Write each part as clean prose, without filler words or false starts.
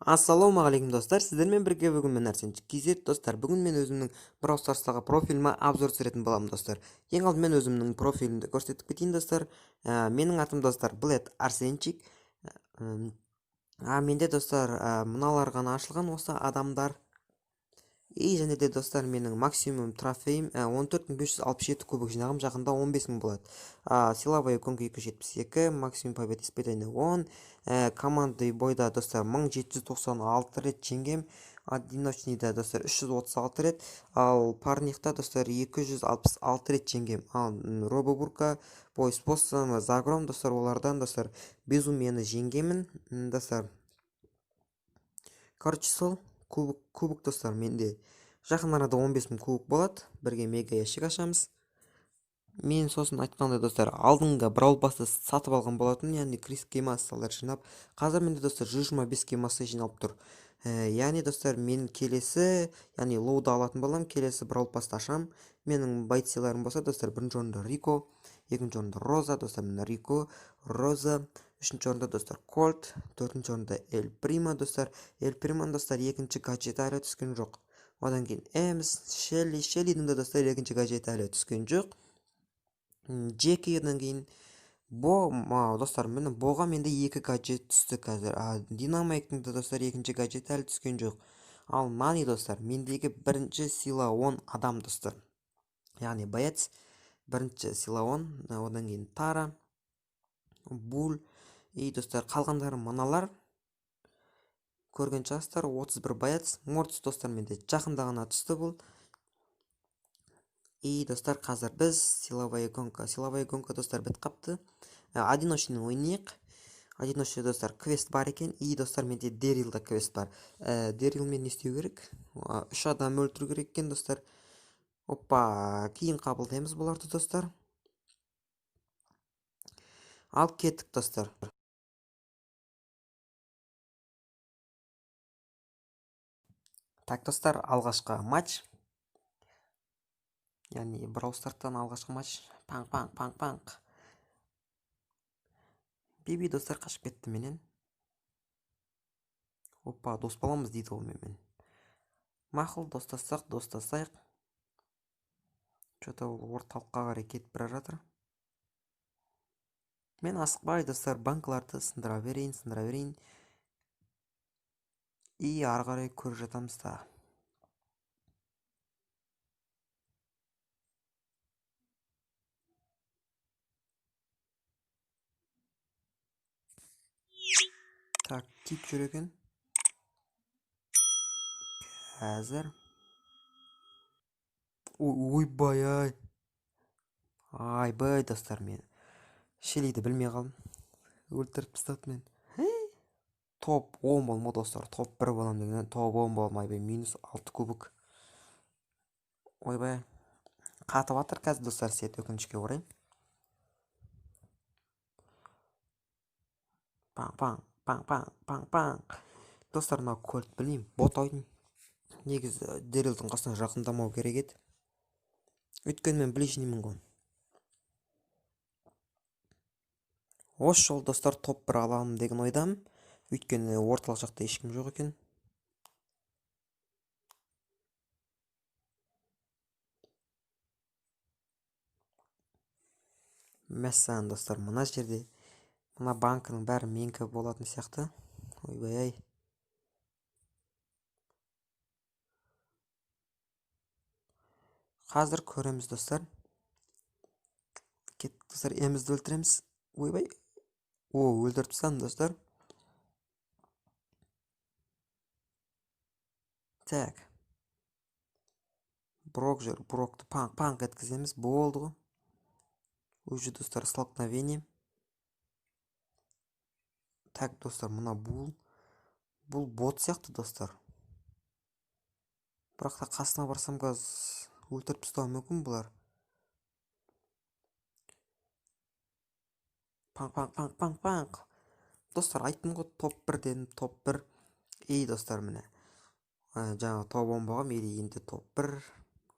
Ассалаумағалейкум достар, сіздермен бірге бүгін мен Арсен KZ достар. Бүгін мен өзімнің Brawl Stars'тағы профиліме обзор түсіретін боламын достар. Ең алдымен өзімнің профилімді көрсетіп кетейін достар. Менің атым достар Блэд Арсенчик. Менде достар мыналар ғана ашылған осы адамдар. Және де достар менің максимум трофейім 14567 кубок жинағым, жақында 15000 болады. Силовая иконка 272, максимум побед испытания 10, командный бойда достар 1796 рет жеңгем, одиночныйда достар 336 рет, ал парникта достар 266 рет жеңгем. Ал робобурка, бойспоссом, загром достар, олардан достар безумияны жеңгемін достар. Короче, сол кубок достар менде жақын арада 15000 кубок болады. Бірге мега ящик ашамыз. Мен сосын айтқандай достар, алдыңғы Brawl Pass'ты сатып алған болатын, яғни крис кемассалар жинап. Қазір менде достар 125 кемасы жиналып тұр. Яғни достар, мен келесі, яғни лоуды алатын болам, келесі Brawl Pass'ты ашам. Менің байтсиларым болса достар, бірінші орында Рико, екінші орында Роза достар, мына Рико, Роза, үшінші орында достар Колт, төртінші орында Эль Прима достар. Эль Приман достар екінші гаджет әлі түскен жоқ. Одан кейін Эмс, Шеллидің де достар екінші гаджет әлі түскен жоқ. Джеки, одан кейін достар, міне Боға менде екі гаджет түсті қазір. Динамайктың да достар екінші гаджет әлі түскен жоқ. Ал Нани достар, мендегі бірінші сила 10 адам достар. Яғни боец, бірінші сила 10, одан кейін Тара, Бул, достар қалғандары мыналар. Көрген шығарсыздар, 31 боец, Мортис достар менде жақында ғана түсті бұл. Достар, қазір біз силовая иконка достар біт қапты. Одиночный ойнайық. Одиночный достар квест бар екен. Достар менде Дэрилда квест бар. Дэрилмен не істеу керек? 3 адам өлтіру керек екен достар. Опа, кейін қабылдаймыз бұларды достар. Ал кеттік достар. Так достар, алғашқы матч. Яғни Brawl Stars'тан алғашқы матч. Панк. Биби достар қашып кетті менен. Опа, дос боламыз дейді ол менен. Мақұл, достасайық. Что-то ол орталыққа қарай кетіп бара жатыр. Мен асықпай достар банкаларды сындыра берейін. Ары қарай көріп жатамыз та. Так, кит жүр екен. Қазір. Ойбай. Айбай достар, мен Шеллиді білмей қалдым. Өлтіріп тастады мен. Топ 10 болма достар, топ 1 болам деген, топ 10 болмай, минус 6 кубок. Ойбай. Қатып атыр қазір достар, сет өкінішке орай. Панк. Достар, мына Колт білмеймін, бот ойын. Негізі Дэрилдің қасына жақындамау керек еді. Өйткені мен ближнеймін ғой. Осы жол достар топ 1 аламын деген ойдам. Өйткені орталық жақта ешкім жоқ екен. Мәссаған достар, мына жерде мына банкының бәрі менікі болатын сияқты. Ойбай. Қазір көреміз достар. Кеттік достар, емізді өлтіреміз. Ойбай. Өлтіріп тастадым достар. Так. Брок жүр, брокты панк еткіземіз. Болды ғой. Уже достар, столкновение. Так достар, мына бұл бот сияқты достар. Бірақта қасына барсам қаз өлтіріп тастауы мүмкін бұлар. Панк. Достар, айттым ғой, топ 1 дедім, топ 1. Достар, міне. Жаңа топ 10 болғам, енді топ 1.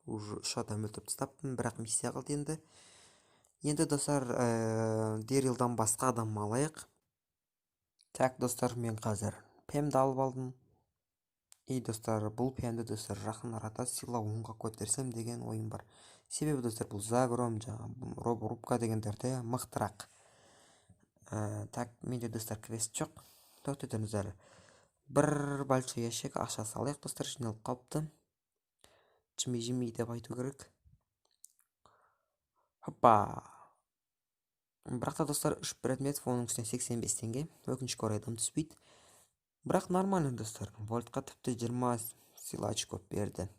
Уже 3 адам өлтіріп тастаппын, бірақ миссия қалды енді. Енді достар, Дэрилдан басқа адам алайық. Так достар, мен қазір пемді алып алдым. И достар, бұл пемді достар жақын арада сила 10-ға көтерсем деген ойым бар. Себебі достар, бұл Загром, Роборубка дегендерде мықтырақ. Так, менде достар квест жоқ. Тоқтетіңіз әлі. Бір большой ящик ақша салайық достар, жиналып қалыпты. Жымей деп айту керек. Хоппа. Бірақ та достар, 3 предмет, оның үстіне 85 теңге. Өкінішке орайдан түспейді. Бірақ нормально достар. Вольтқа тіпті 20 силач көп берді.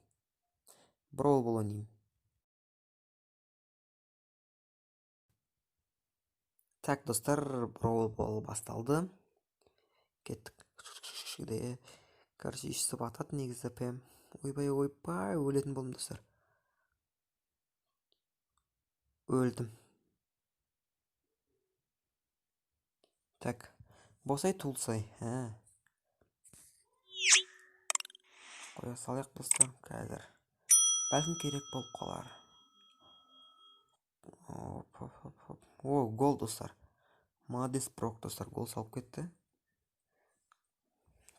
Брол бол ойнайым. Так достар, брол бол басталды. Кеттік. Короче, ішсіп атады негізі пем. Ойбай, өлетін болдым достар. Өлдім. Так, босай тулсай. Қоя салайық достар, қазір. Бәлкім керек болып қалар. О, гол достар. Молодец прок достар, гол салып кетті.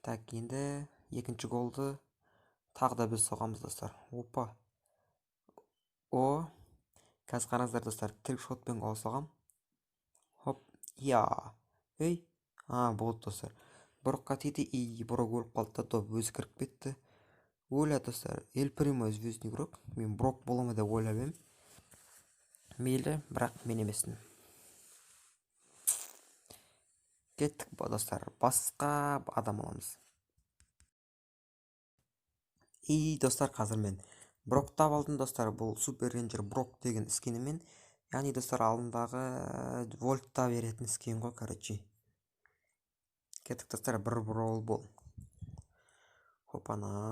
Так, енді екінші голды тағы да біз соғамыз достар. Опа. Қазір қараңыздар достар, трикшотпен гол соғам. Хоп, Ей, болды достар. Бұрыққа тиді, и бұрық өліп қалды, топ өзі кіріп кетті. Ойла достар, ел прямо звездный игрок. Мен брок боламы деп ойлап ем. Мейлі, бірақ мен емесін. Кеттік достар, басқа адам аламыз. И достар, қазір мен брок тап алдым достар, бұл супер рейнджер брок деген скинімен. Яғни достар, алдындағы вольтта беретін скин ғой, короче. Кеттік достар, бір брол бол. Хопана.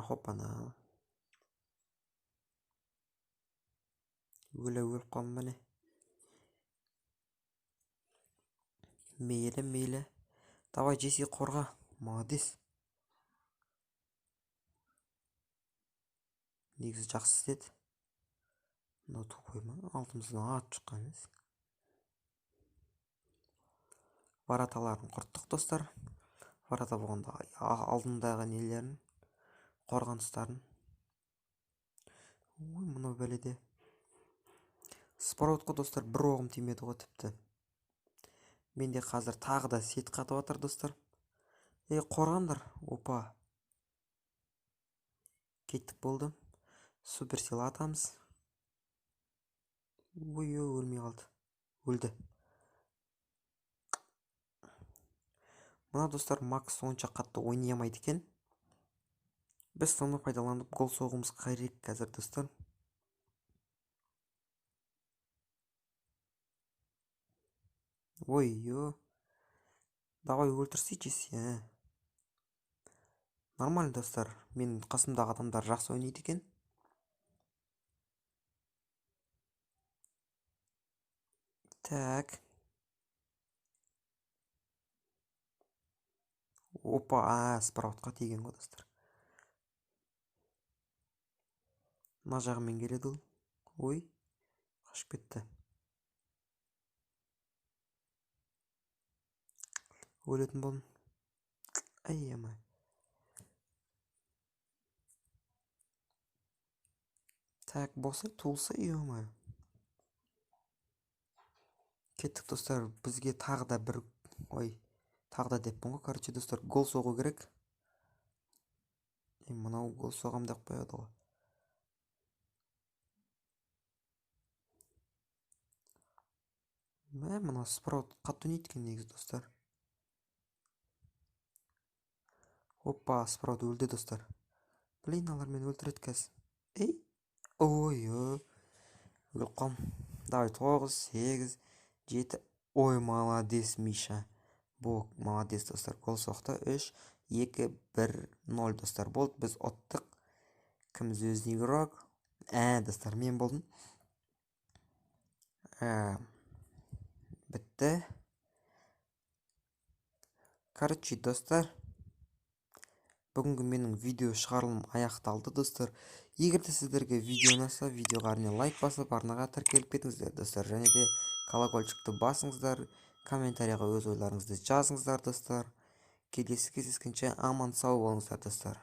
Өліп қалым бәне. Мейлі. Давай Джесси қорға. Молодец. Негізі жақсы істеді. Мынау тупой ма? Алтымыздан ат шыққан емес. Вараталарын құрттық достар. Варата болғанда алдындағы нелерін, қорғаныстарын. Мынау бәледе. Спраутқа достар бір оғым тимеді ғой тіпті. Менде қазір тағы да сет қатып атыр достар. Қорғандар. Опа. Кеттік болды. Супер сила атамыз. Өлмей қалды. Өлді. Мына достар Макс онша қатты ойнай алмайды екен. Біз соны пайдаланып гол соғуымыз керек қазір достар. Давай өлтірсей Джесси. Нормально достар. Мен қасымдағы адамдар жақсы ойнайды екен. Так. Опа, спраутқа тиген ғой достар. Мына жағымен келеді ол. Қашып кетті. Өлетін болдым. Ай-ямай. Так, босай тулса үй-омай. Кеттік достар, бізге тағы да бір... тағы да деппін ғой, короче достар, гол соғу керек. Мынау гол соғам деп қояды ғой. Мына спраут қатты ойнайды екен негізі достар. Опа, спраут өлді достар. Блин, алар мені өлтіреді қазір. Өліп қалым. Давай 9, 8, 7. Молодец, Миша. Молодец достар, гол соқты. 3, 2, 1, 0 достар болды. Біз оттық. Кім звездный игрок? Достар, мен болдым. Бітті. Короче достар, бүгінгі менің видео шығарылым аяқталды достар. Егер де сіздерге видео ұнаса, видеоға лайк басып, арнаға тіркеліп кетіңіздер достар. Және де колокольчикті басыңыздар, комментарийға өз ойларыңызды жазыңыздар достар. Келесі кездескенше аман сау болыңыздар достар.